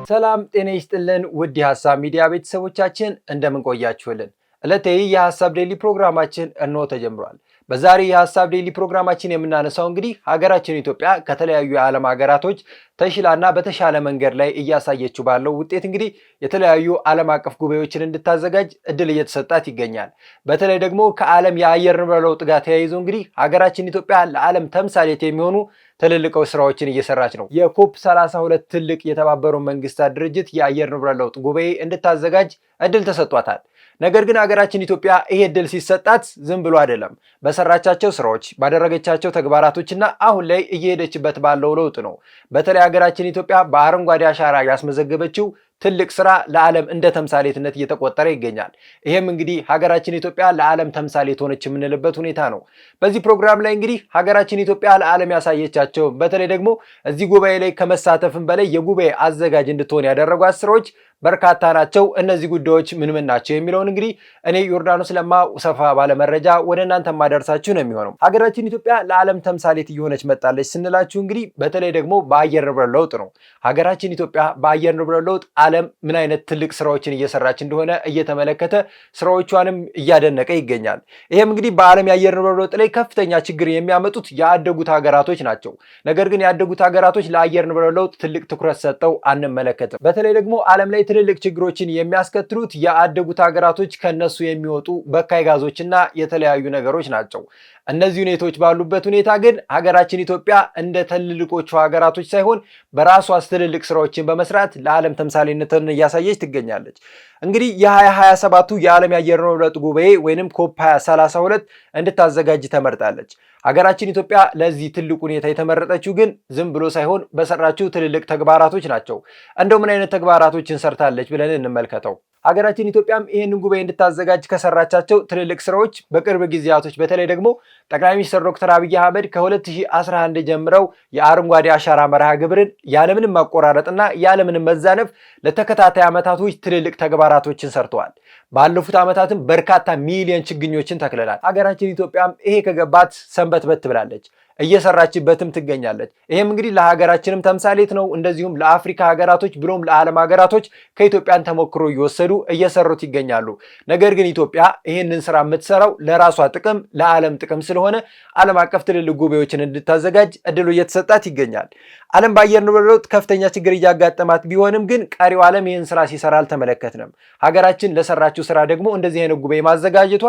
ሰላም ጤና ይስጥልን ውድ የሐሳብ ሚዲያ ቤተሰቦቻችን እንደምን ቆያችሁልን? ዕለታዊ የሐሳብ ዴይሊ ፕሮግራማችን እንሆ ተጀምሯል። በዛሬ የሐሳብ ዴይሊ ፕሮግራማችን የምናነሳው እንግዲህ ሀገራችን ኢትዮጵያ ከተለያዩ የዓለም ሀገራቶች ተሽላና በተሻለ መንገድ ላይ እያሳየችው ባለው ውጤት እንግዲህ የተለያዩ ዓለም አቀፍ ጉባኤዎችን እንድታዘጋጅ እድል እየተሰጣት ይገኛል። በተለይ ደግሞ ከዓለም የአየር ንብረት ለውጥ ጋር ተያይዞ እንግዲህ ሀገራችን ኢትዮጵያ ለዓለም ተምሳሌት የሚሆኑ ትልልቅ ስራዎችን እየሰራች ነው። የኮፕ 32 ትልቅ የተባበሩት መንግስታት ድርጅት የአየር ንብረት ለውጥ ጉባኤ እንድታዘጋጅ እድል ተሰጥቷታል። ነገር ግን ሀገራችን ኢትዮጵያ ይሄ እድል ሲሰጣት ዝም ብሎ አይደለም። በሰራቻቸው ስራዎች፣ ባደረገቻቸው ተግባራቶችና አሁን ላይ እየሄደችበት ባለው ለውጥ ነው። በተለይ ሀገራችን ኢትዮጵያ በአረንጓዴ አሻራ ያስመዘገበችው ትልቅ ስራ ለዓለም እንደ ተምሳሌትነት እየተቆጠረ ይገኛል። ይሄም እንግዲህ ሀገራችን ኢትዮጵያ ለዓለም ተምሳሌት ሆነች የምንልበት ሁኔታ ነው። በዚህ ፕሮግራም ላይ እንግዲህ ሀገራችን ኢትዮጵያ ለዓለም ያሳየቻቸው በተለይ ደግሞ እዚህ ጉባኤ ላይ ከመሳተፍም በላይ የጉባኤ አዘጋጅ እንድትሆን ያደረጓት ስራዎች በርካታ ናቸው። እነዚህ ጉዳዮች ምን ምን ናቸው የሚለውን እንግዲህ እኔ ዮርዳኖስ ለማ ሰፋ ባለ መረጃ ወደ እናንተ ማደርሳችሁ ነው የሚሆነው። ሀገራችን ኢትዮጵያ ለዓለም ተምሳሌት እየሆነች መጣለች ስንላችሁ እንግዲህ በተለይ ደግሞ በአየር ንብረት ለውጥ ነው። ሀገራችን ኢትዮጵያ በአየር ንብረት ለውጥ ዓለም ምን አይነት ትልቅ ስራዎችን እየሰራች እንደሆነ እየተመለከተ ስራዎቿንም እያደነቀ ይገኛል። ይሄም እንግዲህ በዓለም የአየር ንብረት ለውጥ ላይ ከፍተኛ ችግር የሚያመጡት ያደጉት ሀገራቶች ናቸው። ነገር ግን ያደጉት ሀገራቶች ለአየር ንብረት ለውጥ ትልቅ ትኩረት ሰጠው አንመለከትም። በተለይ ደግሞ ዓለም ላይ ትልልቅ ችግሮችን የሚያስከትሉት ያደጉት ሀገራቶች ከነሱ የሚወጡ በካይ ጋዞችና የተለያዩ ነገሮች ናቸው። እነዚህ ሁኔታዎች ባሉበት ሁኔታ ግን ሀገራችን ኢትዮጵያ እንደ ትልልቆቹ ሀገራቶች ሳይሆን በራሷ ትልልቅ ስራዎችን በመስራት ለዓለም ተምሳሌነትን እያሳየች ትገኛለች። እንግዲህ የ2027ቱ የዓለም የአየር ንብረት ለውጥ ጉባኤ ወይንም ኮፕ 32 እንድታዘጋጅ ተመርጣለች። ሀገራችን ኢትዮጵያ ለዚህ ትልቅ ሁኔታ የተመረጠችው ግን ዝም ብሎ ሳይሆን በሰራችው ትልልቅ ተግባራቶች ናቸው። እንደው ምን አይነት ተግባራቶችን ሰርታለች ብለን እንመልከተው። ሀገራችን ኢትዮጵያም ይህንን ጉባኤ እንድታዘጋጅ ከሰራቻቸው ትልልቅ ስራዎች በቅርብ ጊዜያቶች በተለይ ደግሞ ጠቅላይ ሚኒስትር ዶክተር አብይ አህመድ ከ2011 ጀምረው የአረንጓዴ አሻራ መርሃ ግብርን ያለምንም ማቆራረጥና ያለምንም መዛነፍ ለተከታታይ ዓመታቶች ትልልቅ ተግባራቶችን ሰርተዋል። ባለፉት ዓመታትም በርካታ ሚሊዮን ችግኞችን ተክለናል። ሀገራችን ኢትዮጵያም ይሄ ከገባት ሰንበትበት ብላለች፣ እየሰራችበትም ትገኛለች። ይሄም እንግዲህ ለሀገራችንም ተምሳሌት ነው። እንደዚሁም ለአፍሪካ ሀገራቶች ብሎም ለዓለም ሀገራቶች ከኢትዮጵያን ተሞክሮ እየወሰዱ እየሰሩት ይገኛሉ። ነገር ግን ኢትዮጵያ ይህንን ስራ የምትሰራው ለራሷ ጥቅም፣ ለዓለም ጥቅም ስለሆነ ዓለም አቀፍ ትልልቅ ጉባኤዎችን እንድታዘጋጅ እድሉ እየተሰጣት ይገኛል። ዓለም በአየር ንብረት ለውጥ ከፍተኛ ችግር እያጋጠማት ቢሆንም ግን ቀሪው ዓለም ይህን ስራ ሲሰራ አልተመለከትንም። ሀገራችን ለሰራችው ስራ ደግሞ እንደዚህ አይነት ጉባኤ ማዘጋጀቷ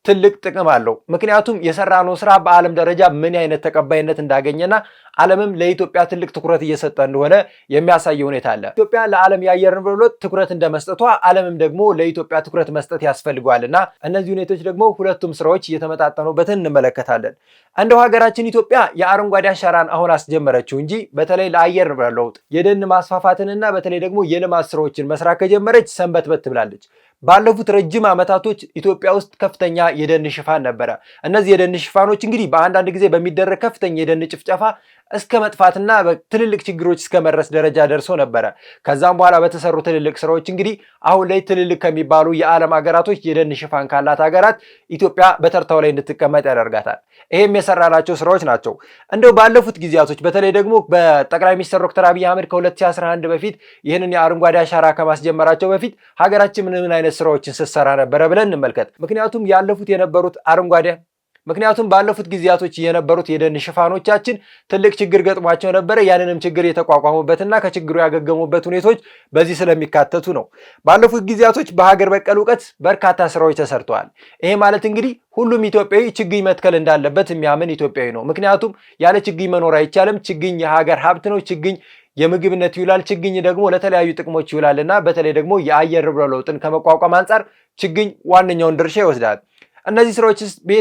ትልቅ ጥቅም አለው። ምክንያቱም የሰራነው ስራ በዓለም ደረጃ ምን አይነት ተቀባይነት እንዳገኘና ዓለምም ለኢትዮጵያ ትልቅ ትኩረት እየሰጠ እንደሆነ የሚያሳይ ሁኔታ አለ። ኢትዮጵያ ለዓለም የአየር ንብረት ለውጥ ትኩረት እንደመስጠቷ ዓለምም ደግሞ ለኢትዮጵያ ትኩረት መስጠት ያስፈልገዋልና እነዚህ ሁኔታዎች ደግሞ ሁለቱም ስራዎች እየተመጣጠኑበትን እንመለከታለን። እንደው ሀገራችን ኢትዮጵያ የአረንጓዴ አሻራን አሁን አስጀመረችው እንጂ በተለይ ለአየር ንብረት ለውጥ የደን ማስፋፋትንና በተለይ ደግሞ የልማት ስራዎችን መስራት ከጀመረች ሰንበትበት ብላለች። ባለፉት ረጅም ዓመታቶች ኢትዮጵያ ውስጥ ከፍተኛ የደን ሽፋን ነበረ። እነዚህ የደን ሽፋኖች እንግዲህ በአንዳንድ ጊዜ በሚደረግ ከፍተኛ የደን ጭፍጨፋ እስከ መጥፋትና ትልልቅ ችግሮች እስከ መድረስ ደረጃ ደርሶ ነበረ። ከዛም በኋላ በተሰሩ ትልልቅ ስራዎች እንግዲህ አሁን ላይ ትልልቅ ከሚባሉ የዓለም ሀገራቶች የደን ሽፋን ካላት ሀገራት ኢትዮጵያ በተርታው ላይ እንድትቀመጥ ያደርጋታል። ይሄም የሰራናቸው ስራዎች ናቸው። እንደው ባለፉት ጊዜያቶች በተለይ ደግሞ በጠቅላይ ሚኒስትር ዶክተር አብይ አህመድ ከ2011 በፊት ይህንን የአረንጓዴ አሻራ ከማስጀመራቸው በፊት ሀገራችን ምን አይነት ስራዎችን ስትሰራ ነበረ ብለን እንመልከት። ምክንያቱም ባለፉት ጊዜያቶች የነበሩት የደን ሽፋኖቻችን ትልቅ ችግር ገጥሟቸው ነበረ። ያንንም ችግር የተቋቋሙበትና ከችግሩ ያገገሙበት ሁኔታዎች በዚህ ስለሚካተቱ ነው። ባለፉት ጊዜያቶች በሀገር በቀል እውቀት በርካታ ስራዎች ተሰርተዋል። ይሄ ማለት እንግዲህ ሁሉም ኢትዮጵያዊ ችግኝ መትከል እንዳለበት የሚያምን ኢትዮጵያዊ ነው። ምክንያቱም ያለ ችግኝ መኖር አይቻልም። ችግኝ የሀገር ሀብት ነው። ችግኝ የምግብነት ይውላል። ችግኝ ደግሞ ለተለያዩ ጥቅሞች ይውላልና በተለይ ደግሞ የአየር ንብረት ለውጥን ከመቋቋም አንጻር ችግኝ ዋነኛውን ድርሻ ይወስዳል። እነዚህ ስራዎች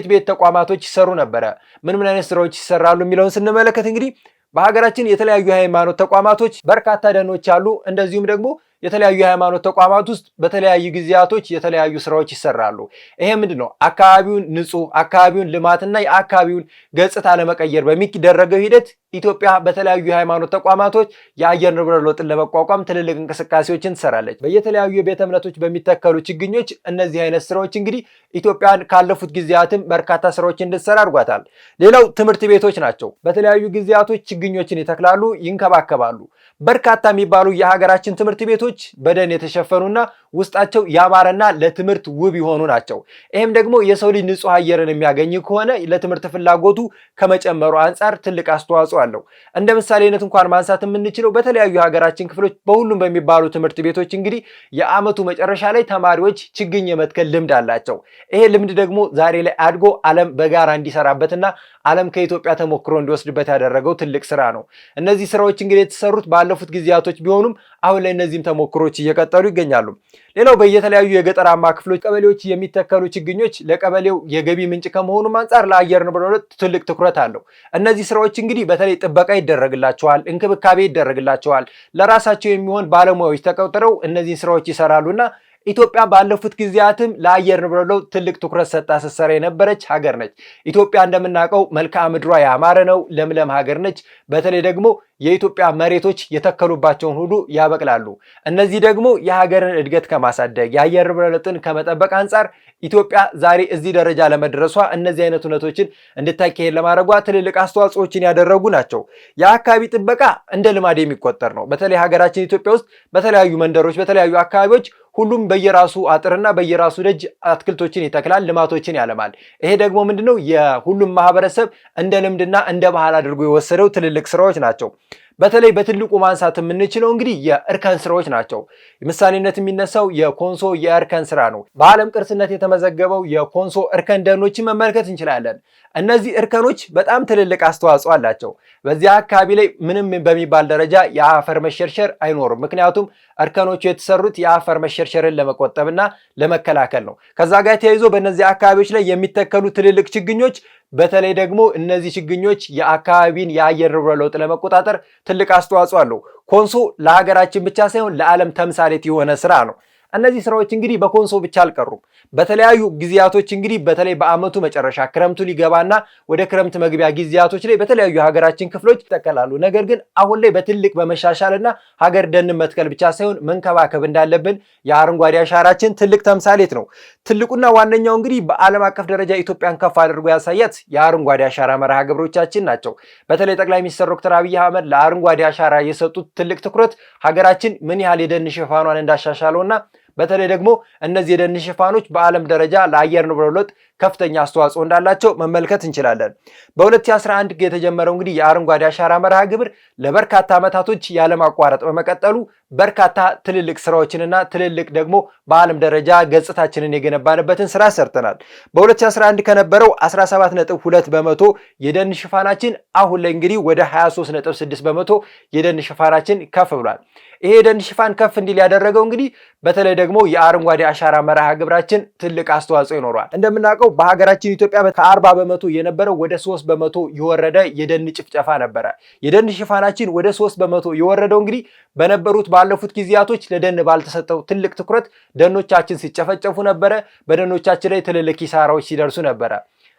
ቤት ተቋማቶች ይሰሩ ነበረ። ምን አይነት ስራዎች ይሰራሉ የሚለውን ስንመለከት እንግዲህ በሀገራችን የተለያዩ ሃይማኖት ተቋማቶች በርካታ ደኖች አሉ። እንደዚሁም ደግሞ የተለያዩ የሃይማኖት ተቋማት ውስጥ በተለያዩ ጊዜያቶች የተለያዩ ስራዎች ይሰራሉ። ይሄ ምንድነው? አካባቢውን ንጹህ አካባቢውን ልማትና የአካባቢውን ገጽታ ለመቀየር በሚደረገው ሂደት ኢትዮጵያ በተለያዩ የሃይማኖት ተቋማቶች የአየር ንብረት ለውጥን ለመቋቋም ትልልቅ እንቅስቃሴዎችን ትሰራለች። በየተለያዩ የቤተ እምነቶች በሚተከሉ ችግኞች እነዚህ አይነት ስራዎች እንግዲህ ኢትዮጵያን ካለፉት ጊዜያትም በርካታ ስራዎች እንድትሰራ አድርጓታል። ሌላው ትምህርት ቤቶች ናቸው። በተለያዩ ጊዜያቶች ችግኞችን ይተክላሉ፣ ይንከባከባሉ። በርካታ የሚባሉ የሀገራችን ትምህርት ቤቶች በደን የተሸፈኑና ውስጣቸው ያማረና ለትምህርት ውብ የሆኑ ናቸው። ይህም ደግሞ የሰው ልጅ ንጹህ አየርን የሚያገኝ ከሆነ ለትምህርት ፍላጎቱ ከመጨመሩ አንጻር ትልቅ አስተዋጽኦ አለው። እንደ ምሳሌነት እንኳን ማንሳት የምንችለው በተለያዩ የሀገራችን ክፍሎች በሁሉም በሚባሉ ትምህርት ቤቶች እንግዲህ የዓመቱ መጨረሻ ላይ ተማሪዎች ችግኝ የመትከል ልምድ አላቸው። ይሄ ልምድ ደግሞ ዛሬ ላይ አድጎ ዓለም በጋራ እንዲሰራበትና ዓለም ከኢትዮጵያ ተሞክሮ እንዲወስድበት ያደረገው ትልቅ ስራ ነው። እነዚህ ስራዎች እንግዲህ የተሰሩት ባለፉት ጊዜያቶች ቢሆኑም አሁን ላይ እነዚህም ተሞክሮች እየቀጠሉ ይገኛሉ። ሌላው በየተለያዩ የገጠራማ ክፍሎች ቀበሌዎች የሚተከሉ ችግኞች ለቀበሌው የገቢ ምንጭ ከመሆኑም አንጻር ለአየር ንብረት ለውጥ ትልቅ ትኩረት አለው። እነዚህ ስራዎች እንግዲህ በተለይ ጥበቃ ይደረግላቸዋል፣ እንክብካቤ ይደረግላቸዋል። ለራሳቸው የሚሆን ባለሙያዎች ተቀጥረው እነዚህን ስራዎች ይሰራሉና ኢትዮጵያ ባለፉት ጊዜያትም ለአየር ንብረት ለውጥ ትልቅ ትኩረት ሰጣ ስትሰራ የነበረች ሀገር ነች። ኢትዮጵያ እንደምናውቀው መልክዓ ምድሯ ያማረ ነው፣ ለምለም ሀገር ነች። በተለይ ደግሞ የኢትዮጵያ መሬቶች የተከሉባቸውን ሁሉ ያበቅላሉ። እነዚህ ደግሞ የሀገርን እድገት ከማሳደግ የአየር ንብረት ለውጥን ከመጠበቅ አንጻር ኢትዮጵያ ዛሬ እዚህ ደረጃ ለመድረሷ እነዚህ አይነት እውነቶችን እንድታካሄድ ለማድረጓ ትልልቅ አስተዋጽኦችን ያደረጉ ናቸው። የአካባቢ ጥበቃ እንደ ልማድ የሚቆጠር ነው። በተለይ ሀገራችን ኢትዮጵያ ውስጥ በተለያዩ መንደሮች፣ በተለያዩ አካባቢዎች ሁሉም በየራሱ አጥርና በየራሱ ደጅ አትክልቶችን ይተክላል፣ ልማቶችን ያለማል። ይሄ ደግሞ ምንድነው የሁሉም ማህበረሰብ እንደ ልምድና እንደ ባህል አድርጎ የወሰደው ትልልቅ ስራዎች ናቸው። በተለይ በትልቁ ማንሳት የምንችለው እንግዲህ የእርከን ስራዎች ናቸው። ምሳሌነት የሚነሳው የኮንሶ የእርከን ስራ ነው። በዓለም ቅርስነት የተመዘገበው የኮንሶ እርከን ደኖችን መመልከት እንችላለን። እነዚህ እርከኖች በጣም ትልልቅ አስተዋጽኦ አላቸው። በዚያ አካባቢ ላይ ምንም በሚባል ደረጃ የአፈር መሸርሸር አይኖርም። ምክንያቱም እርከኖቹ የተሰሩት የአፈር መሸርሸርን ለመቆጠብና ለመከላከል ነው። ከዛ ጋር ተያይዞ በእነዚህ አካባቢዎች ላይ የሚተከሉ ትልልቅ ችግኞች በተለይ ደግሞ እነዚህ ችግኞች የአካባቢን የአየር ንብረት ለውጥ ለመቆጣጠር ትልቅ አስተዋጽኦ አለው። ኮንሶ ለሀገራችን ብቻ ሳይሆን ለዓለም ተምሳሌት የሆነ ስራ ነው። እነዚህ ስራዎች እንግዲህ በኮንሶ ብቻ አልቀሩም። በተለያዩ ጊዜያቶች እንግዲህ በተለይ በአመቱ መጨረሻ ክረምቱ ሊገባና ወደ ክረምት መግቢያ ጊዜያቶች ላይ በተለያዩ ሀገራችን ክፍሎች ይተከላሉ። ነገር ግን አሁን ላይ በትልቅ በመሻሻልና ሀገር ደን መትከል ብቻ ሳይሆን መንከባከብ እንዳለብን የአረንጓዴ አሻራችን ትልቅ ተምሳሌት ነው። ትልቁና ዋነኛው እንግዲህ በዓለም አቀፍ ደረጃ ኢትዮጵያን ከፍ አድርጎ ያሳያት የአረንጓዴ አሻራ መርሃ ግብሮቻችን ናቸው። በተለይ ጠቅላይ ሚኒስትር ዶክተር አብይ አህመድ ለአረንጓዴ አሻራ የሰጡት ትልቅ ትኩረት ሀገራችን ምን ያህል የደን ሽፋኗን እንዳሻሻለውና በተለይ ደግሞ እነዚህ የደን ሽፋኖች በዓለም ደረጃ ለአየር ንብረት ለውጥ ከፍተኛ አስተዋጽኦ እንዳላቸው መመልከት እንችላለን። በ2011 የተጀመረው እንግዲህ የአረንጓዴ አሻራ መርሃ ግብር ለበርካታ ዓመታቶች ያለማቋረጥ በመቀጠሉ በርካታ ትልልቅ ስራዎችንና ትልልቅ ደግሞ በዓለም ደረጃ ገጽታችንን የገነባንበትን ስራ ሰርተናል። በ2011 ከነበረው 17.2 በመቶ የደን ሽፋናችን አሁን ላይ እንግዲህ ወደ 23.6 በመቶ የደን ሽፋናችን ከፍ ብሏል። ይሄ የደን ሽፋን ከፍ እንዲል ያደረገው እንግዲህ በተለይ ደግሞ የአረንጓዴ አሻራ መርሃ ግብራችን ትልቅ አስተዋጽኦ ይኖረዋል። እንደምናውቀው በሀገራችን ኢትዮጵያ ከ40 በመቶ የነበረው ወደ 3 በመቶ የወረደ የደን ጭፍጨፋ ነበረ። የደን ሽፋናችን ወደ 3 በመቶ የወረደው እንግዲህ በነበሩት ባለፉት ጊዜያቶች ለደን ባልተሰጠው ትልቅ ትኩረት ደኖቻችን ሲጨፈጨፉ ነበረ። በደኖቻችን ላይ ትልልቅ ኪሳራዎች ሲደርሱ ነበረ።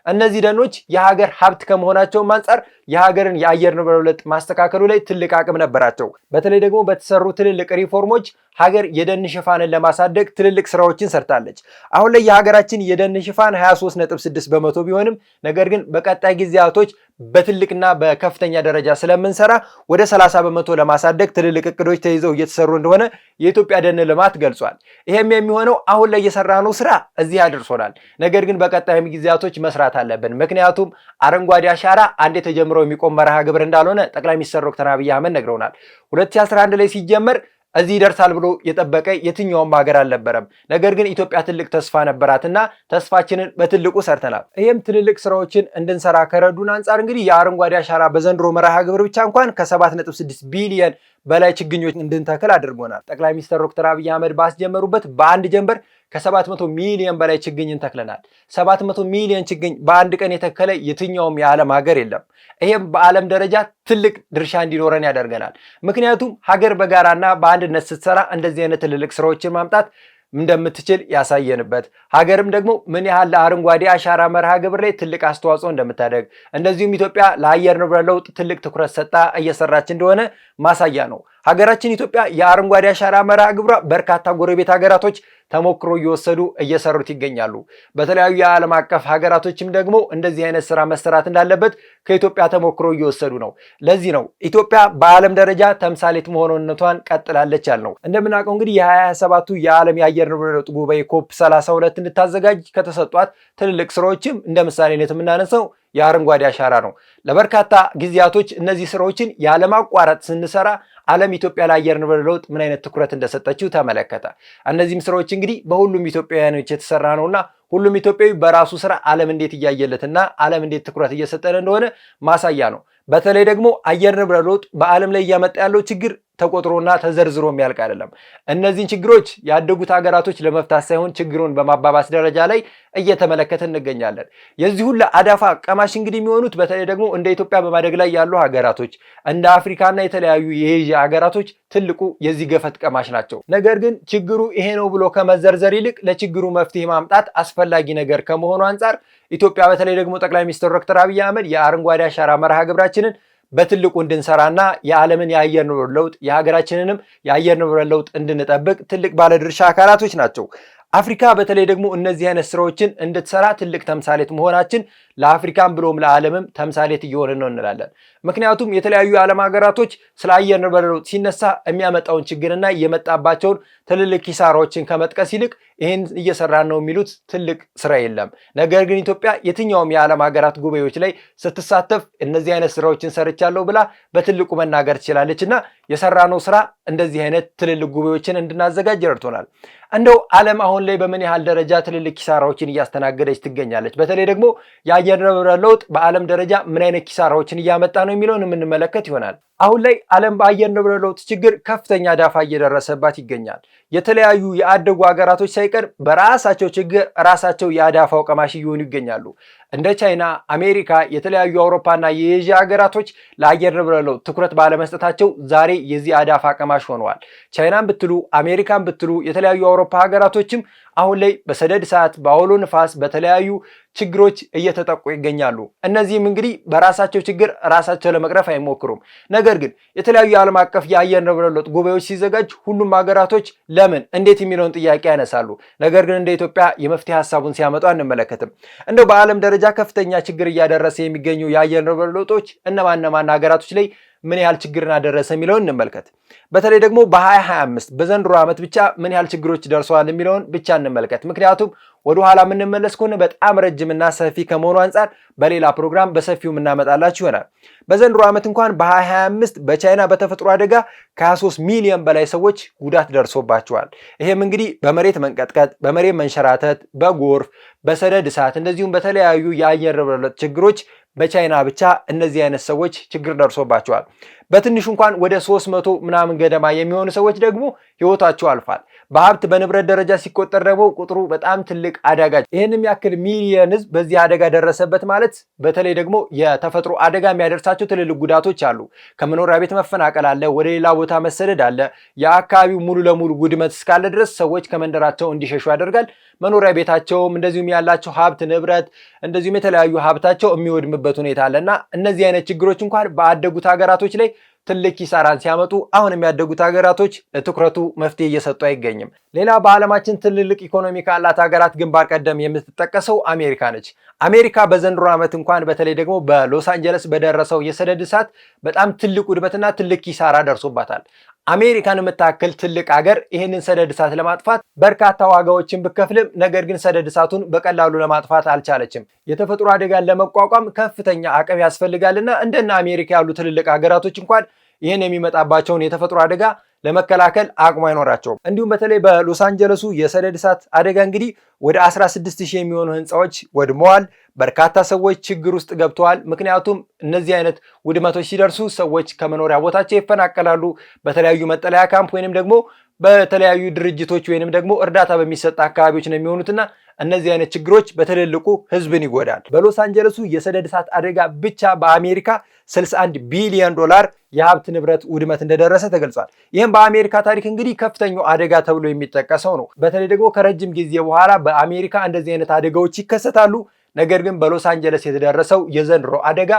እነዚህ ደኖች የሀገር ሀብት ከመሆናቸውም አንጻር የሀገርን የአየር ንብረት ለውጥ ማስተካከሉ ላይ ትልቅ አቅም ነበራቸው። በተለይ ደግሞ በተሰሩ ትልልቅ ሪፎርሞች ሀገር የደን ሽፋንን ለማሳደግ ትልልቅ ስራዎችን ሰርታለች። አሁን ላይ የሀገራችን የደን ሽፋን 23.6 በመቶ ቢሆንም ነገር ግን በቀጣይ ጊዜያቶች በትልቅና በከፍተኛ ደረጃ ስለምንሰራ ወደ 30 በመቶ ለማሳደግ ትልልቅ እቅዶች ተይዘው እየተሰሩ እንደሆነ የኢትዮጵያ ደን ልማት ገልጿል። ይሄም የሚሆነው አሁን ላይ የሰራነው ስራ እዚህ አድርሶናል። ነገር ግን በቀጣይም ጊዜያቶች መስራት አለብን። ምክንያቱም አረንጓዴ አሻራ አንዴ ተጀምሮ የሚቆም መርሃ ግብር እንዳልሆነ ጠቅላይ ሚኒስትር ዶክተር አብይ አህመድ ነግረውናል። 2011 ላይ ሲጀመር እዚህ ይደርሳል ብሎ የጠበቀ የትኛውም ሀገር አልነበረም። ነገር ግን ኢትዮጵያ ትልቅ ተስፋ ነበራትና ተስፋችንን በትልቁ ሰርተናል። ይህም ትልልቅ ስራዎችን እንድንሰራ ከረዱን አንጻር እንግዲህ የአረንጓዴ አሻራ በዘንድሮ መርሃ ግብር ብቻ እንኳን ከ7.6 ቢሊየን በላይ ችግኞች እንድንተክል አድርጎናል። ጠቅላይ ሚኒስትር ዶክተር አብይ አህመድ ባስጀመሩበት በአንድ ጀንበር ከ700 ሚሊዮን በላይ ችግኝን ተክለናል። 700 ሚሊዮን ችግኝ በአንድ ቀን የተከለ የትኛውም የዓለም ሀገር የለም። ይሄም በዓለም ደረጃ ትልቅ ድርሻ እንዲኖረን ያደርገናል። ምክንያቱም ሀገር በጋራና በአንድነት ስትሰራ እንደዚህ አይነት ትልልቅ ስራዎችን ማምጣት እንደምትችል ያሳየንበት ሀገርም ደግሞ ምን ያህል ለአረንጓዴ አሻራ መርሃ ግብር ላይ ትልቅ አስተዋጽኦ እንደምታደርግ እንደዚሁም ኢትዮጵያ ለአየር ንብረት ለውጥ ትልቅ ትኩረት ሰጣ እየሰራች እንደሆነ ማሳያ ነው። ሀገራችን ኢትዮጵያ የአረንጓዴ አሻራ መርሃ ግብሯ በርካታ ጎረቤት ሀገራቶች ተሞክሮ እየወሰዱ እየሰሩት ይገኛሉ። በተለያዩ የዓለም አቀፍ ሀገራቶችም ደግሞ እንደዚህ አይነት ስራ መሰራት እንዳለበት ከኢትዮጵያ ተሞክሮ እየወሰዱ ነው። ለዚህ ነው ኢትዮጵያ በዓለም ደረጃ ተምሳሌት መሆንነቷን ቀጥላለች ያልነው። እንደምናውቀው እንግዲህ የ27ቱ የዓለም የአየር ንብረት ለውጥ ጉባኤ ኮፕ 32 እንድታዘጋጅ ከተሰጧት ትልልቅ ስራዎችም እንደ ምሳሌነት የምናነሳው የአረንጓዴ አሻራ ነው። ለበርካታ ጊዜያቶች እነዚህ ስራዎችን ያለማቋረጥ ስንሰራ ዓለም ኢትዮጵያ ለአየር ንብረት ለውጥ ምን አይነት ትኩረት እንደሰጠችው ተመለከተ። እነዚህም ስራዎች እንግዲህ በሁሉም ኢትዮጵያውያኖች የተሰራ ነውና ሁሉም ኢትዮጵያዊ በራሱ ስራ ዓለም እንዴት እያየለትና ዓለም እንዴት ትኩረት እየሰጠን እንደሆነ ማሳያ ነው። በተለይ ደግሞ አየር ንብረት ለውጥ በዓለም ላይ እያመጣ ያለው ችግር ተቆጥሮና ተዘርዝሮ የሚያልቅ አይደለም። እነዚህን ችግሮች ያደጉት ሀገራቶች ለመፍታት ሳይሆን ችግሩን በማባባስ ደረጃ ላይ እየተመለከትን እንገኛለን። የዚህ ሁሉ አዳፋ ቀማሽ እንግዲህ የሚሆኑት በተለይ ደግሞ እንደ ኢትዮጵያ በማደግ ላይ ያሉ ሀገራቶች እንደ አፍሪካና የተለያዩ የኤዥያ ሀገራቶች ትልቁ የዚህ ገፈት ቀማሽ ናቸው። ነገር ግን ችግሩ ይሄ ነው ብሎ ከመዘርዘር ይልቅ ለችግሩ መፍትሄ ማምጣት አስፈላጊ ነገር ከመሆኑ አንጻር ኢትዮጵያ በተለይ ደግሞ ጠቅላይ ሚኒስትር ዶክተር አብይ አህመድ የአረንጓዴ አሻራ መርሃ ግብራችንን በትልቁ እንድንሰራና የዓለምን የአየር ንብረት ለውጥ የሀገራችንንም የአየር ንብረት ለውጥ እንድንጠብቅ ትልቅ ባለድርሻ አካላቶች ናቸው። አፍሪካ በተለይ ደግሞ እነዚህ አይነት ስራዎችን እንድትሰራ ትልቅ ተምሳሌት መሆናችን ለአፍሪካም ብሎም ለዓለምም ተምሳሌት እየሆነ ነው እንላለን። ምክንያቱም የተለያዩ የዓለም ሀገራቶች ስለ አየር ንብረት ለውጥ ሲነሳ የሚያመጣውን ችግርና የመጣባቸውን ትልልቅ ኪሳራዎችን ከመጥቀስ ይልቅ ይህን እየሰራን ነው የሚሉት ትልቅ ስራ የለም። ነገር ግን ኢትዮጵያ የትኛውም የዓለም ሀገራት ጉባኤዎች ላይ ስትሳተፍ እነዚህ አይነት ስራዎችን ሰርቻለሁ ብላ በትልቁ መናገር ትችላለች እና የሰራነው ስራ እንደዚህ አይነት ትልልቅ ጉባኤዎችን እንድናዘጋጅ ረድቶናል። እንደው ዓለም አሁን ላይ በምን ያህል ደረጃ ትልልቅ ኪሳራዎችን እያስተናገደች ትገኛለች? በተለይ ደግሞ የአየር ንብረት ለውጥ በዓለም ደረጃ ምን አይነት ኪሳራዎችን እያመጣ ነው የሚለውን የምንመለከት ይሆናል። አሁን ላይ ዓለም በአየር ንብረት ለውጥ ችግር ከፍተኛ ዳፋ እየደረሰባት ይገኛል። የተለያዩ የአደጉ ሀገራቶች ሳይቀር በራሳቸው ችግር ራሳቸው የአዳፋው ቀማሽ እየሆኑ ይገኛሉ። እንደ ቻይና፣ አሜሪካ፣ የተለያዩ የአውሮፓና የኤዥያ ሀገራቶች ለአየር ንብረት ለውጥ ትኩረት ባለመስጠታቸው ዛሬ የዚህ አዳፋ ቀማሽ ሆነዋል። ቻይናን ብትሉ አሜሪካን ብትሉ የተለያዩ የአውሮፓ ሀገራቶችም አሁን ላይ በሰደድ እሳት፣ በአውሎ ንፋስ፣ በተለያዩ ችግሮች እየተጠቁ ይገኛሉ። እነዚህም እንግዲህ በራሳቸው ችግር ራሳቸው ለመቅረፍ አይሞክሩም። ነገር ግን የተለያዩ የዓለም አቀፍ የአየር ንብረት ለውጥ ጉባኤዎች ሲዘጋጅ ሁሉም ሀገራቶች ለምን እንዴት የሚለውን ጥያቄ ያነሳሉ። ነገር ግን እንደ ኢትዮጵያ የመፍትሄ ሀሳቡን ሲያመጡ አንመለከትም። እንደው በዓለም ደረጃ ከፍተኛ ችግር እያደረሰ የሚገኙ የአየር ንብረት ለውጦች እነማን ሀገራቶች ላይ ምን ያህል ችግርን አደረሰ የሚለውን እንመልከት። በተለይ ደግሞ በ2025 በዘንድሮ ዓመት ብቻ ምን ያህል ችግሮች ደርሰዋል የሚለውን ብቻ እንመልከት። ምክንያቱም ወደ ኋላ የምንመለስ ከሆነ በጣም ረጅምና ሰፊ ከመሆኑ አንጻር በሌላ ፕሮግራም በሰፊው የምናመጣላችሁ ይሆናል። በዘንድሮ ዓመት እንኳን በ2025 በቻይና በተፈጥሮ አደጋ ከ23 ሚሊዮን በላይ ሰዎች ጉዳት ደርሶባቸዋል። ይሄም እንግዲህ በመሬት መንቀጥቀጥ፣ በመሬት መንሸራተት፣ በጎርፍ፣ በሰደድ እሳት እንደዚሁም በተለያዩ የአየር ንብረት ችግሮች በቻይና ብቻ እነዚህ አይነት ሰዎች ችግር ደርሶባቸዋል። በትንሹ እንኳን ወደ 300 ምናምን ገደማ የሚሆኑ ሰዎች ደግሞ ህይወታቸው አልፏል። በሀብት በንብረት ደረጃ ሲቆጠር ደግሞ ቁጥሩ በጣም ትልቅ አደጋጅ ይህንም ያክል ሚሊየን ህዝብ በዚህ አደጋ ደረሰበት ማለት በተለይ ደግሞ የተፈጥሮ አደጋ የሚያደርሳቸው ትልልቅ ጉዳቶች አሉ። ከመኖሪያ ቤት መፈናቀል አለ፣ ወደ ሌላ ቦታ መሰደድ አለ። የአካባቢው ሙሉ ለሙሉ ውድመት እስካለ ድረስ ሰዎች ከመንደራቸው እንዲሸሹ ያደርጋል። መኖሪያ ቤታቸውም እንደዚሁም ያላቸው ሀብት ንብረት እንደዚሁም የተለያዩ ሀብታቸው የሚወድምበት ሁኔታ አለና እነዚህ አይነት ችግሮች እንኳን በአደጉት ሀገራቶች ላይ ትልቅ ኪሳራን ሲያመጡ አሁን የሚያደጉት ሀገራቶች ለትኩረቱ መፍትሄ እየሰጡ አይገኝም። ሌላ በዓለማችን ትልልቅ ኢኮኖሚ ካላት ሀገራት ግንባር ቀደም የምትጠቀሰው አሜሪካ ነች። አሜሪካ በዘንድሮ ዓመት እንኳን በተለይ ደግሞ በሎስ አንጀለስ በደረሰው የሰደድ እሳት በጣም ትልቅ ውድመትና ትልቅ ኪሳራ ደርሶባታል። አሜሪካን የምታክል ትልቅ ሀገር ይህንን ሰደድ እሳት ለማጥፋት በርካታ ዋጋዎችን ብከፍልም ነገር ግን ሰደድ እሳቱን በቀላሉ ለማጥፋት አልቻለችም። የተፈጥሮ አደጋን ለመቋቋም ከፍተኛ አቅም ያስፈልጋልና እንደነ አሜሪካ ያሉ ትልልቅ ሀገራቶች እንኳን ይህን የሚመጣባቸውን የተፈጥሮ አደጋ ለመከላከል አቅሙ አይኖራቸውም። እንዲሁም በተለይ በሎስ አንጀለሱ የሰደድ እሳት አደጋ እንግዲህ ወደ 16000 የሚሆኑ ህንፃዎች ወድመዋል። በርካታ ሰዎች ችግር ውስጥ ገብተዋል። ምክንያቱም እነዚህ አይነት ውድመቶች ሲደርሱ ሰዎች ከመኖሪያ ቦታቸው ይፈናቀላሉ። በተለያዩ መጠለያ ካምፕ ወይንም ደግሞ በተለያዩ ድርጅቶች ወይንም ደግሞ እርዳታ በሚሰጥ አካባቢዎች ነው የሚሆኑትና እነዚህ አይነት ችግሮች በትልልቁ ህዝብን ይጎዳል። በሎስ አንጀለሱ የሰደድ እሳት አደጋ ብቻ በአሜሪካ 61 ቢሊዮን ዶላር የሀብት ንብረት ውድመት እንደደረሰ ተገልጿል። ይህም በአሜሪካ ታሪክ እንግዲህ ከፍተኛው አደጋ ተብሎ የሚጠቀሰው ነው። በተለይ ደግሞ ከረጅም ጊዜ በኋላ በአሜሪካ እንደዚህ አይነት አደጋዎች ይከሰታሉ። ነገር ግን በሎስ አንጀለስ የተደረሰው የዘንድሮ አደጋ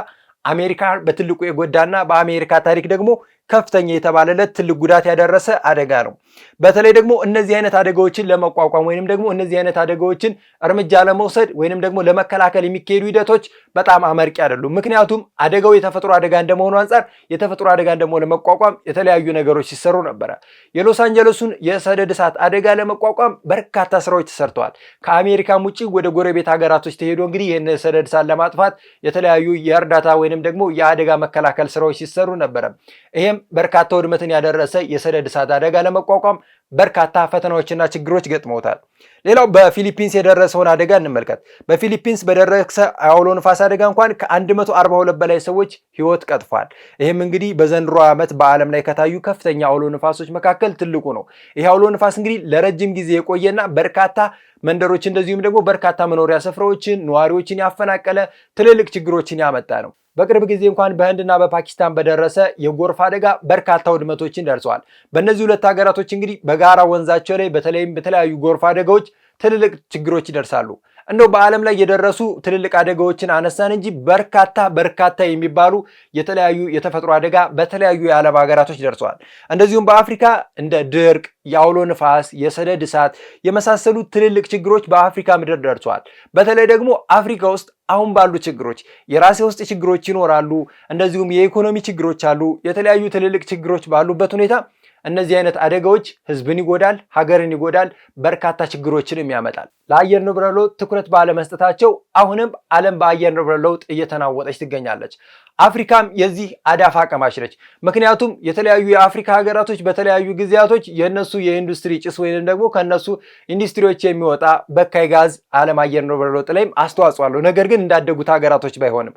አሜሪካ በትልቁ የጎዳና በአሜሪካ ታሪክ ደግሞ ከፍተኛ የተባለለት ትልቅ ጉዳት ያደረሰ አደጋ ነው። በተለይ ደግሞ እነዚህ አይነት አደጋዎችን ለመቋቋም ወይንም ደግሞ እነዚህ አይነት አደጋዎችን እርምጃ ለመውሰድ ወይንም ደግሞ ለመከላከል የሚካሄዱ ሂደቶች በጣም አመርቂ አይደሉም። ምክንያቱም አደጋው የተፈጥሮ አደጋ እንደመሆኑ አንጻር የተፈጥሮ አደጋን ደግሞ ለመቋቋም የተለያዩ ነገሮች ሲሰሩ ነበረ። የሎስ አንጀለሱን የሰደድ እሳት አደጋ ለመቋቋም በርካታ ስራዎች ተሰርተዋል። ከአሜሪካም ውጭ ወደ ጎረቤት ሀገራቶች ተሄዶ እንግዲህ ይህን ሰደድ እሳት ለማጥፋት የተለያዩ የእርዳታ ወይንም ደግሞ የአደጋ መከላከል ስራዎች ሲሰሩ ነበረ። ይህም በርካታ ውድመትን ያደረሰ የሰደድ እሳት አደጋ ለመቋቋም በርካታ ፈተናዎችና ችግሮች ገጥመውታል። ሌላው በፊሊፒንስ የደረሰውን አደጋ እንመልከት። በፊሊፒንስ በደረሰ አውሎ ንፋስ አደጋ እንኳን ከ142 በላይ ሰዎች ህይወት ቀጥፏል። ይህም እንግዲህ በዘንድሮ ዓመት በዓለም ላይ ከታዩ ከፍተኛ አውሎ ንፋሶች መካከል ትልቁ ነው። ይህ አውሎ ንፋስ እንግዲህ ለረጅም ጊዜ የቆየና በርካታ መንደሮች እንደዚሁም ደግሞ በርካታ መኖሪያ ስፍራዎችን ነዋሪዎችን ያፈናቀለ ትልልቅ ችግሮችን ያመጣ ነው። በቅርብ ጊዜ እንኳን በህንድና በፓኪስታን በደረሰ የጎርፍ አደጋ በርካታ ውድመቶችን ደርሰዋል። በእነዚህ ሁለት ሀገራቶች እንግዲህ በጋራ ወንዛቸው ላይ በተለይም በተለያዩ ጎርፍ አደጋዎች ትልልቅ ችግሮች ይደርሳሉ። እንደው በዓለም ላይ የደረሱ ትልልቅ አደጋዎችን አነሳን እንጂ በርካታ የሚባሉ የተለያዩ የተፈጥሮ አደጋ በተለያዩ የዓለም ሀገራቶች ደርሰዋል። እንደዚሁም በአፍሪካ እንደ ድርቅ፣ የአውሎ ንፋስ፣ የሰደድ እሳት የመሳሰሉ ትልልቅ ችግሮች በአፍሪካ ምድር ደርሰዋል። በተለይ ደግሞ አፍሪካ ውስጥ አሁን ባሉ ችግሮች የራሴ ውስጥ ችግሮች ይኖራሉ። እንደዚሁም የኢኮኖሚ ችግሮች አሉ። የተለያዩ ትልልቅ ችግሮች ባሉበት ሁኔታ እነዚህ አይነት አደጋዎች ህዝብን ይጎዳል፣ ሀገርን ይጎዳል፣ በርካታ ችግሮችንም ያመጣል። ለአየር ንብረት ለውጥ ትኩረት ባለመስጠታቸው አሁንም ዓለም በአየር ንብረት ለውጥ እየተናወጠች ትገኛለች። አፍሪካም የዚህ አዳፋ ቀማሽ ነች። ምክንያቱም የተለያዩ የአፍሪካ ሀገራቶች በተለያዩ ጊዜያቶች የነሱ የኢንዱስትሪ ጭስ ወይንም ደግሞ ከነሱ ኢንዱስትሪዎች የሚወጣ በካይ ጋዝ ዓለም አየር ንብረት ለውጥ ላይም አስተዋጽኦ አለው። ነገር ግን እንዳደጉት ሀገራቶች ባይሆንም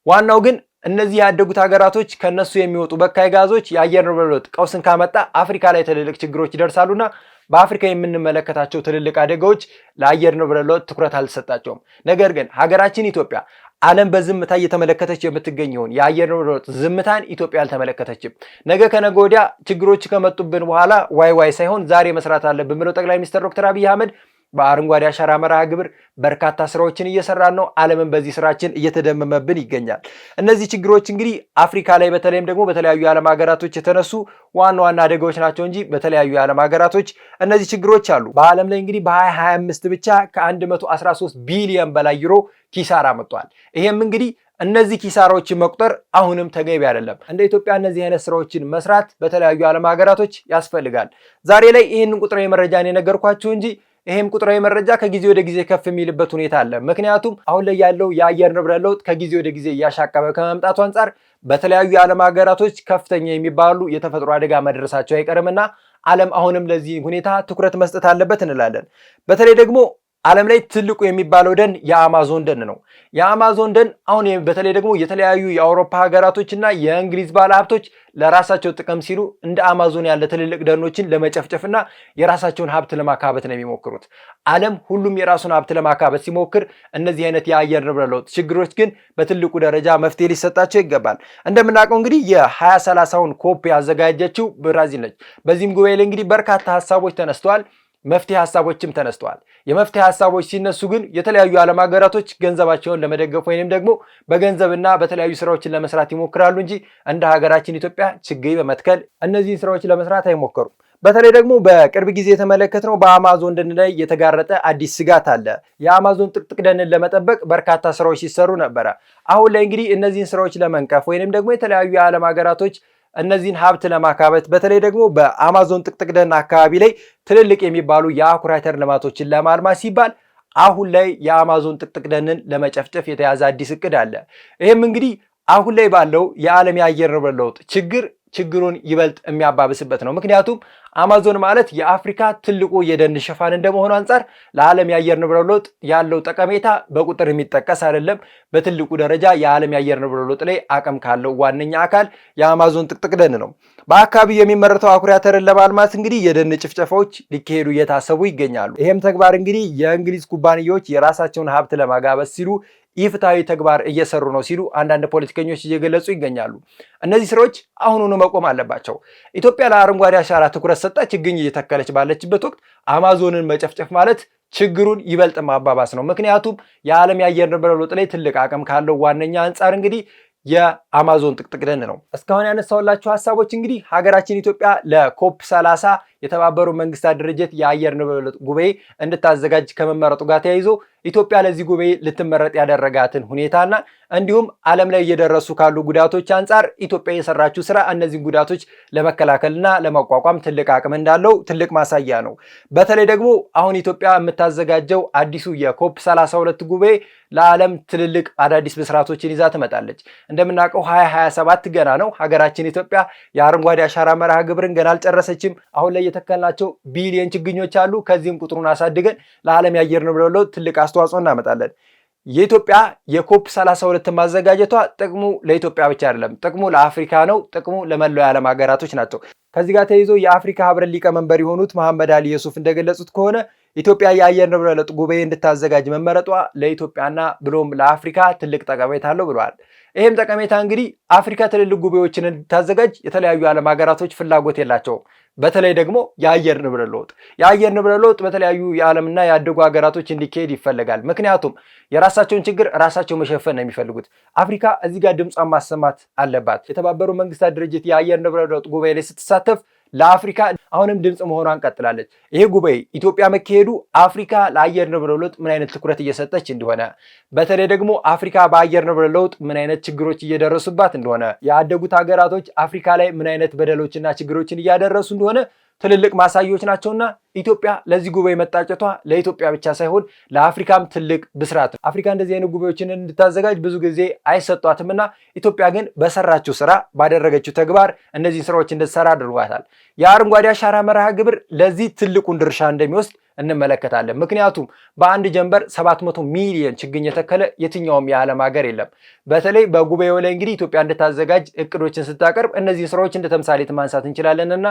ዋናው ግን እነዚህ ያደጉት ሀገራቶች ከነሱ የሚወጡ በካይ ጋዞች የአየር ንብረት ለውጥ ቀውስን ካመጣ አፍሪካ ላይ ትልልቅ ችግሮች ይደርሳሉና በአፍሪካ የምንመለከታቸው ትልልቅ አደጋዎች ለአየር ንብረት ለውጥ ትኩረት አልተሰጣቸውም። ነገር ግን ሀገራችን ኢትዮጵያ ዓለም በዝምታ እየተመለከተች የምትገኘውን የአየር ንብረት ለውጥ ዝምታን ኢትዮጵያ አልተመለከተችም። ነገ ከነገ ወዲያ ችግሮች ከመጡብን በኋላ ዋይ ሳይሆን ዛሬ መስራት አለብን ብለው ጠቅላይ ሚኒስትር ዶክተር አብይ አህመድ በአረንጓዴ አሻራ መርሃ ግብር በርካታ ስራዎችን እየሰራን ነው። ዓለምን በዚህ ስራችን እየተደመመብን ይገኛል። እነዚህ ችግሮች እንግዲህ አፍሪካ ላይ በተለይም ደግሞ በተለያዩ የዓለም ሀገራቶች የተነሱ ዋና አደጋዎች ናቸው እንጂ በተለያዩ የዓለም ሀገራቶች እነዚህ ችግሮች አሉ። በዓለም ላይ እንግዲህ በ2025 ብቻ ከ113 ቢሊዮን በላይ ዩሮ ኪሳራ መጥቷል። ይሄም እንግዲህ እነዚህ ኪሳራዎችን መቁጠር አሁንም ተገቢ አይደለም። እንደ ኢትዮጵያ እነዚህ አይነት ስራዎችን መስራት በተለያዩ የዓለም ሀገራቶች ያስፈልጋል። ዛሬ ላይ ይህንን ቁጥራዊ መረጃን የነገርኳችሁ እንጂ ይሄም ቁጥራዊ መረጃ ከጊዜ ወደ ጊዜ ከፍ የሚልበት ሁኔታ አለ። ምክንያቱም አሁን ላይ ያለው የአየር ንብረት ለውጥ ከጊዜ ወደ ጊዜ እያሻቀበ ከመምጣቱ አንጻር በተለያዩ የዓለም ሀገራቶች ከፍተኛ የሚባሉ የተፈጥሮ አደጋ መድረሳቸው አይቀርምና ዓለም አሁንም ለዚህ ሁኔታ ትኩረት መስጠት አለበት እንላለን። በተለይ ደግሞ ዓለም ላይ ትልቁ የሚባለው ደን የአማዞን ደን ነው። የአማዞን ደን አሁን በተለይ ደግሞ የተለያዩ የአውሮፓ ሀገራቶችና የእንግሊዝ ባለሀብቶች ለራሳቸው ጥቅም ሲሉ እንደ አማዞን ያለ ትልልቅ ደኖችን ለመጨፍጨፍና የራሳቸውን ሀብት ለማካበት ነው የሚሞክሩት። ዓለም ሁሉም የራሱን ሀብት ለማካበት ሲሞክር እነዚህ አይነት የአየር ንብረት ለውጥ ችግሮች ግን በትልቁ ደረጃ መፍትሄ ሊሰጣቸው ይገባል። እንደምናውቀው እንግዲህ የ2030ን ኮፕ ያዘጋጀችው ብራዚል ነች። በዚህም ጉባኤ ላይ እንግዲህ በርካታ ሀሳቦች ተነስተዋል። መፍትሄ ሀሳቦችም ተነስተዋል። የመፍትሄ ሀሳቦች ሲነሱ ግን የተለያዩ ዓለም ሀገራቶች ገንዘባቸውን ለመደገፍ ወይንም ደግሞ በገንዘብና በተለያዩ ስራዎችን ለመስራት ይሞክራሉ እንጂ እንደ ሀገራችን ኢትዮጵያ ችግኝ በመትከል እነዚህን ስራዎች ለመስራት አይሞከሩም። በተለይ ደግሞ በቅርብ ጊዜ የተመለከትነው በአማዞን ደን ላይ የተጋረጠ አዲስ ስጋት አለ። የአማዞን ጥቅጥቅ ደንን ለመጠበቅ በርካታ ስራዎች ሲሰሩ ነበረ። አሁን ላይ እንግዲህ እነዚህን ስራዎች ለመንቀፍ ወይንም ደግሞ የተለያዩ የዓለም ሀገራቶች እነዚህን ሀብት ለማካበት በተለይ ደግሞ በአማዞን ጥቅጥቅ ደን አካባቢ ላይ ትልልቅ የሚባሉ የአኩሪ አተር ልማቶችን ለማልማት ሲባል አሁን ላይ የአማዞን ጥቅጥቅ ደንን ለመጨፍጨፍ የተያዘ አዲስ እቅድ አለ። ይህም እንግዲህ አሁን ላይ ባለው የዓለም የአየር ንብረት ለውጥ ችግር ችግሩን ይበልጥ የሚያባብስበት ነው። ምክንያቱም አማዞን ማለት የአፍሪካ ትልቁ የደን ሽፋን እንደመሆኑ አንጻር ለዓለም የአየር ንብረት ለውጥ ያለው ጠቀሜታ በቁጥር የሚጠቀስ አይደለም። በትልቁ ደረጃ የዓለም የአየር ንብረት ለውጥ ላይ አቅም ካለው ዋነኛ አካል የአማዞን ጥቅጥቅ ደን ነው። በአካባቢው የሚመረተው አኩሪ አተርን ለማልማት እንግዲህ የደን ጭፍጨፋዎች ሊካሄዱ እየታሰቡ ይገኛሉ። ይህም ተግባር እንግዲህ የእንግሊዝ ኩባንያዎች የራሳቸውን ሀብት ለማጋበስ ሲሉ ኢፍትሐዊ ተግባር እየሰሩ ነው ሲሉ አንዳንድ ፖለቲከኞች እየገለጹ ይገኛሉ። እነዚህ ስራዎች አሁኑኑ መቆም አለባቸው። ኢትዮጵያ ለአረንጓዴ አሻራ ትኩረት ሰጣ ችግኝ እየተከለች ባለችበት ወቅት አማዞንን መጨፍጨፍ ማለት ችግሩን ይበልጥ ማባባስ ነው። ምክንያቱም የዓለም የአየር ንብረት ለውጥ ላይ ትልቅ አቅም ካለው ዋነኛ አንጻር እንግዲህ የአማዞን ጥቅጥቅ ደን ነው። እስካሁን ያነሳውላችሁ ሀሳቦች እንግዲህ ሀገራችን ኢትዮጵያ ለኮፕ 30 የተባበሩ መንግስታት ድርጅት የአየር ንብረት ለውጥ ጉባኤ እንድታዘጋጅ ከመመረጡ ጋር ተያይዞ ኢትዮጵያ ለዚህ ጉባኤ ልትመረጥ ያደረጋትን ሁኔታና እንዲሁም ዓለም ላይ እየደረሱ ካሉ ጉዳቶች አንጻር ኢትዮጵያ የሰራችው ስራ እነዚህን ጉዳቶች ለመከላከልና ለመቋቋም ትልቅ አቅም እንዳለው ትልቅ ማሳያ ነው። በተለይ ደግሞ አሁን ኢትዮጵያ የምታዘጋጀው አዲሱ የኮፕ 32 ጉባኤ ለዓለም ትልልቅ አዳዲስ ብስራቶችን ይዛ ትመጣለች። እንደምናውቀው 2027 ገና ነው። ሀገራችን ኢትዮጵያ የአረንጓዴ አሻራ መርሃ ግብርን ገና አልጨረሰችም። አሁን ላይ የተከልናቸው ቢሊየን ችግኞች አሉ። ከዚህም ቁጥሩን አሳድገን ለዓለም የአየር ንብረት ለውጥ ትልቅ አስተዋጽኦ እናመጣለን። የኢትዮጵያ የኮፕ 32 ማዘጋጀቷ ጥቅሙ ለኢትዮጵያ ብቻ አይደለም፣ ጥቅሙ ለአፍሪካ ነው። ጥቅሙ ለመላው የዓለም ሀገራቶች ናቸው። ከዚህ ጋር ተይዞ የአፍሪካ ህብረት ሊቀመንበር የሆኑት መሐመድ አሊ የሱፍ እንደገለጹት ከሆነ ኢትዮጵያ የአየር ንብረት ለውጥ ጉባኤ እንድታዘጋጅ መመረጧ ለኢትዮጵያና ብሎም ለአፍሪካ ትልቅ ጠቀሜታ አለው ብለዋል። ይህም ጠቀሜታ እንግዲህ አፍሪካ ትልልቅ ጉባኤዎችን እንድታዘጋጅ የተለያዩ የዓለም ሀገራቶች ፍላጎት የላቸውም። በተለይ ደግሞ የአየር ንብረት ለውጥ በተለያዩ የዓለምና ያደጉ ሀገራቶች እንዲካሄድ ይፈልጋል። ምክንያቱም የራሳቸውን ችግር ራሳቸው መሸፈን ነው የሚፈልጉት። አፍሪካ እዚህ ጋር ድምጿን ማሰማት አለባት። የተባበሩ መንግስታት ድርጅት የአየር ንብረት ለውጥ ጉባኤ ላይ ስትሳተፍ ለአፍሪካ አሁንም ድምፅ መሆኗን ቀጥላለች። ይሄ ጉባኤ ኢትዮጵያ መካሄዱ አፍሪካ ለአየር ንብረት ለውጥ ምን አይነት ትኩረት እየሰጠች እንደሆነ፣ በተለይ ደግሞ አፍሪካ በአየር ንብረት ለውጥ ምን አይነት ችግሮች እየደረሱባት እንደሆነ፣ ያደጉት ሀገራቶች አፍሪካ ላይ ምን አይነት በደሎችና ችግሮችን እያደረሱ እንደሆነ ትልልቅ ማሳያዎች ናቸውና ኢትዮጵያ ለዚህ ጉባኤ መጣጨቷ ለኢትዮጵያ ብቻ ሳይሆን ለአፍሪካም ትልቅ ብስራት ነው። አፍሪካ እንደዚህ አይነት ጉባኤዎችን እንድታዘጋጅ ብዙ ጊዜ አይሰጧትምና ኢትዮጵያ ግን በሰራችው ስራ ባደረገችው ተግባር እነዚህን ስራዎች እንድትሰራ አድርጓታል። የአረንጓዴ አሻራ መርሃ ግብር ለዚህ ትልቁን ድርሻ እንደሚወስድ እንመለከታለን። ምክንያቱም በአንድ ጀንበር 700 ሚሊዮን ችግኝ የተከለ የትኛውም የዓለም ሀገር የለም። በተለይ በጉባኤው ላይ እንግዲህ ኢትዮጵያ እንድታዘጋጅ እቅዶችን ስታቀርብ እነዚህን ስራዎች እንደ ተምሳሌት ማንሳት እንችላለንና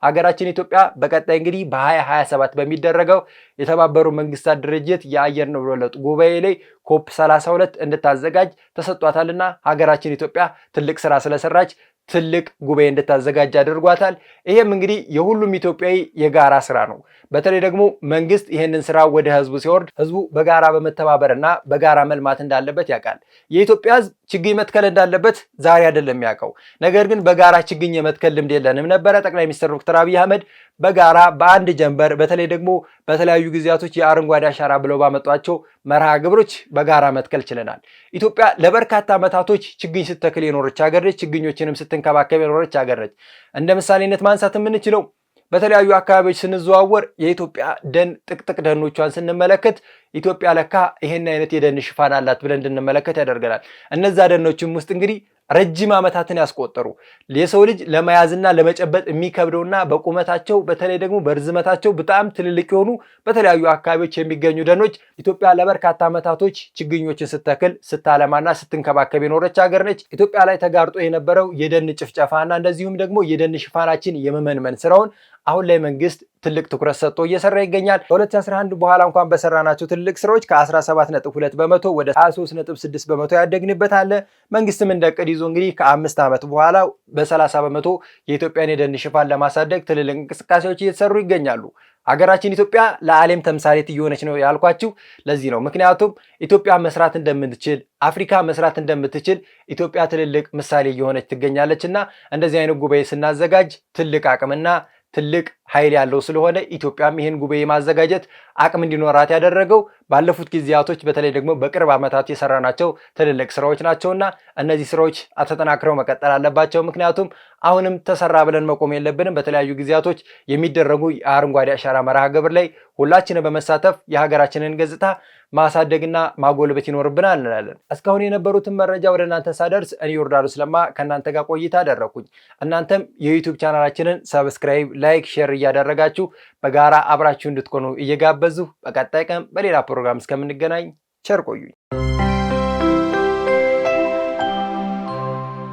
ሀገራችን ኢትዮጵያ በቀጣይ እንግዲህ በ2027 በሚደረገው የተባበሩ መንግስታት ድርጅት የአየር ንብረት ለውጥ ጉባኤ ላይ ኮፕ 32 እንድታዘጋጅ ተሰጥቷታልና ሀገራችን ኢትዮጵያ ትልቅ ስራ ስለሰራች ትልቅ ጉባኤ እንድታዘጋጅ አድርጓታል። ይሄም እንግዲህ የሁሉም ኢትዮጵያዊ የጋራ ስራ ነው። በተለይ ደግሞ መንግስት ይህንን ስራ ወደ ህዝቡ ሲወርድ ህዝቡ በጋራ በመተባበርና በጋራ መልማት እንዳለበት ያውቃል። የኢትዮጵያ ህዝብ ችግኝ መትከል እንዳለበት ዛሬ አይደለም ያውቀው። ነገር ግን በጋራ ችግኝ የመትከል ልምድ የለንም ነበረ። ጠቅላይ ሚኒስትር ዶክተር አብይ አህመድ በጋራ በአንድ ጀንበር በተለይ ደግሞ በተለያዩ ጊዜያቶች የአረንጓዴ አሻራ ብለው ባመጧቸው መርሃ ግብሮች በጋራ መትከል ችለናል። ኢትዮጵያ ለበርካታ ዓመታቶች ችግኝ ስትተክል የኖረች ሀገር ነች። ችግኞችንም ስትንከባከብ የኖረች ሀገር ነች። እንደ ምሳሌነት ማንሳት የምንችለው በተለያዩ አካባቢዎች ስንዘዋወር የኢትዮጵያ ደን ጥቅጥቅ ደኖቿን ስንመለከት ኢትዮጵያ ለካ ይሄን አይነት የደን ሽፋን አላት ብለን እንድንመለከት ያደርገናል። እነዛ ደኖችም ውስጥ እንግዲህ ረጅም ዓመታትን ያስቆጠሩ የሰው ልጅ ለመያዝና ለመጨበጥ የሚከብደውና በቁመታቸው በተለይ ደግሞ በርዝመታቸው በጣም ትልልቅ የሆኑ በተለያዩ አካባቢዎች የሚገኙ ደኖች ኢትዮጵያ ለበርካታ ዓመታቶች ችግኞችን ስትተክል ስታለማና ስትንከባከብ የኖረች ሀገር ነች። ኢትዮጵያ ላይ ተጋርጦ የነበረው የደን ጭፍጨፋና እንደዚሁም ደግሞ የደን ሽፋናችን የመመንመን ስራውን አሁን ላይ መንግስት ትልቅ ትኩረት ሰጥቶ እየሰራ ይገኛል። ከ2011 በኋላ እንኳን በሰራናቸው ትልቅ ስራዎች ከ17.2 በመቶ ወደ 23.6 በመቶ ያደግንበት አለ። መንግስትም እንደ ዕቅድ ይዞ እንግዲህ ከ5 ዓመት በኋላ በ30 በመቶ የኢትዮጵያን የደን ሽፋን ለማሳደግ ትልልቅ እንቅስቃሴዎች እየተሰሩ ይገኛሉ። ሀገራችን ኢትዮጵያ ለዓለም ተምሳሌት እየሆነች ነው ያልኳችሁ ለዚህ ነው። ምክንያቱም ኢትዮጵያ መስራት እንደምትችል አፍሪካ መስራት እንደምትችል ኢትዮጵያ ትልልቅ ምሳሌ እየሆነች ትገኛለችና እንደዚህ አይነት ጉባኤ ስናዘጋጅ ትልቅ አቅምና ትልቅ ኃይል ያለው ስለሆነ ኢትዮጵያም ይህን ጉባኤ ማዘጋጀት አቅም እንዲኖራት ያደረገው ባለፉት ጊዜያቶች በተለይ ደግሞ በቅርብ ዓመታት የሰራናቸው ትልልቅ ስራዎች ናቸውና እነዚህ ስራዎች ተጠናክረው መቀጠል አለባቸው። ምክንያቱም አሁንም ተሰራ ብለን መቆም የለብንም። በተለያዩ ጊዜያቶች የሚደረጉ የአረንጓዴ አሻራ መርሃ ግብር ላይ ሁላችንም በመሳተፍ የሀገራችንን ገጽታ ማሳደግና ማጎልበት ይኖርብናል እንላለን። እስካሁን የነበሩትን መረጃ ወደ እናንተ ሳደርስ እኔ ዮርዳኖስ ለማ ከእናንተ ጋር ቆይታ አደረኩኝ። እናንተም የዩቲዩብ ቻናላችንን ሰብስክራይብ፣ ላይክ፣ ሼር እያደረጋችሁ በጋራ አብራችሁ እንድትሆኑ እየጋበዙ በቀጣይ ቀን በሌላ ፕሮግራም እስከምንገናኝ ቸር ቆዩኝ።